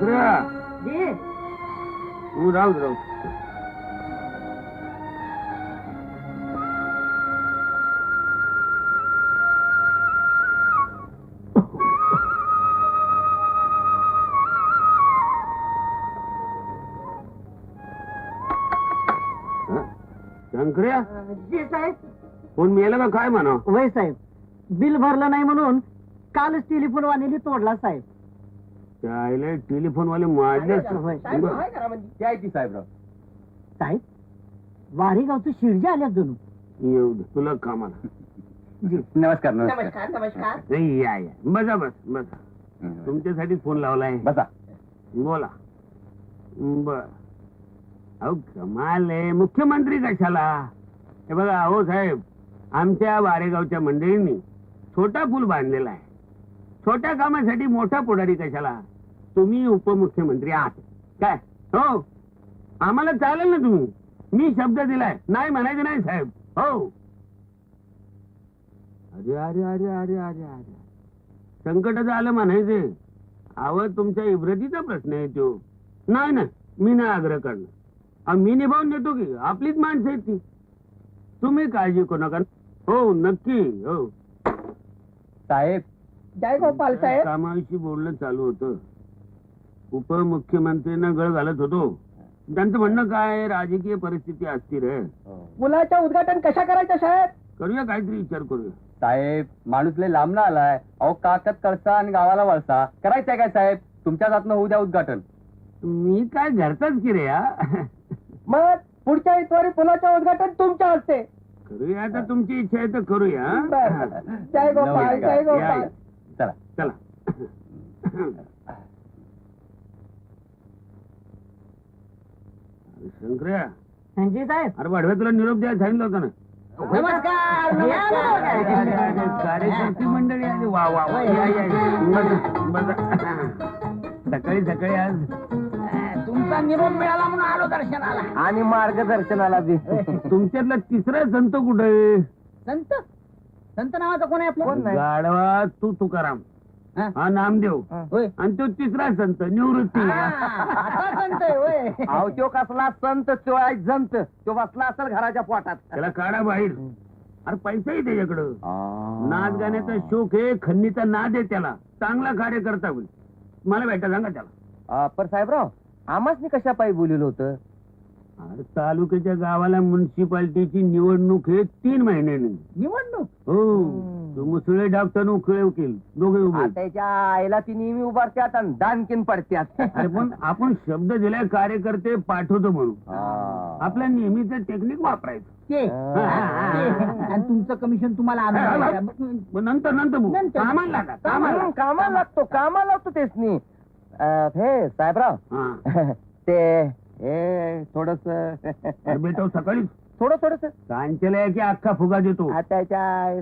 शंकर्या जी तू राहू राहू शंकर्या जी साहेब. फोन मिळाला का काय म्हणा वय साहेब, बिल भरलं नाही म्हणून कालच टेलिफोन वाणीने तोडला साहेब. त्याला टेलिफोन वाले मारले होय. साहेबराव साहेब, वारेगावचं शिरजे आल्यात जणू. येऊ दे तुला कामाला नमस्कार नाही या या बसा बसा तुमच्यासाठी फोन लावलाय बसा. बोला बर अहो कमाल आहे मुख्यमंत्री कशाला हे बघा अहो साहेब आमच्या वारेगावच्या मंडळींनी छोटा पूल बांधलेला आहे छोट्या कामासाठी मोठा पुढारी कशाला तुम्ही उपमुख्यमंत्री आहात काय हो आम्हाला चालेल ना तुम्ही मी शब्द दिलाय नाही म्हणायचं नाही साहेब हो अरे अरे अरे अरे अरे अरे संकटाचं आलं म्हणायचे अहो तुमच्या इब्रतीचा प्रश्न आहे तो नाही ना मी नाही आग्रह करणार मी निभावून देतो की आपलीच माणसं आहेत ती तुम्ही काळजी करू नका हो नक्की हो साहेब जय गोपाल साहेब. कामाविषयी बोलणं चालू होतं उपमुख्यमंत्र्यांना गळ घालत होतो त्यांचं म्हणणं काय राजकीय परिस्थिती अस्थिर आहे मुलाचं उद्घाटन कशा करायचं साहेब. करूया काहीतरी विचार करूया साहेब माणूस लय लांब ना आलाय अहो काकत कळसा आणि गावाला वळसा करायचंय काय साहेब तुमच्याच हातनं होऊ द्या उद्घाटन. मी काय घरचाच की रे मग पुढच्या इतवारी पुलाचं उद्घाटन तुमच्या हस्ते. करूया आता तुमची इच्छा आहे तर करूया बरं. जय गोपाल जय या, गोपाल. या. चला चला शंकर्या जी साहेब. अरे वाढव्या तुला निरोप द्यायला सांगितलं होतं ना नमस्कार कार्यकर्ती मंडळी आली वा वा वा या या या. बसा. सकाळी सकाळी आज तुमचा निरोप मिळाला म्हणून आलो दर्शनाला. आणि मार्गदर्शनाला बी तुमच्यातला तिसरा संत कुठे संत संत नावाचा कोण आहे आपलं. गाढवा तू तुकाराम हा? हा नामदेव होय. आणि तो तिसरा संत निवृत्ती आता संत आहे होय. अहो तो कसला संत तो आहे जंत तो बसला असेल घराच्या पोटात. त्याला काढा बाहेर अरे पैसाही त्याच्याकडं नाच गाण्याचा शोक आहे खन्नीचा नाद आहे त्याला चांगला कार्यकर्ता होईल मला भेटा सांगा त्याला पर साहेबराव आम्हाच कशा पायी बोललो होतं. अरे तालुक्याच्या गावाला म्युन्सिपाल्टीची निवडणूक आहे 3 महिन्यांनी निवडणूक. हो तो मुसळे डॉक्टर उखळे वकील दोघे उभे त्याच्या आईला ती नेहमी उभारत्यात आणि दानकीन पडत्यात. अरे पण आपण शब्द दिलाय कार्यकर्ते पाठवतो म्हणून आपलं नेहमीचं टेक्निक वापरायचं ते आणि तुमचं कमिशन तुम्हाला आम्ही पण नंतर बोलू. कामाला लागा कामाला लागतो तेच नाही. हे साहेबराव हा ते हे थोडस अरे बेटा सकाळी थोडस सांचलय की अख्खा फुगा देतो त्याच्या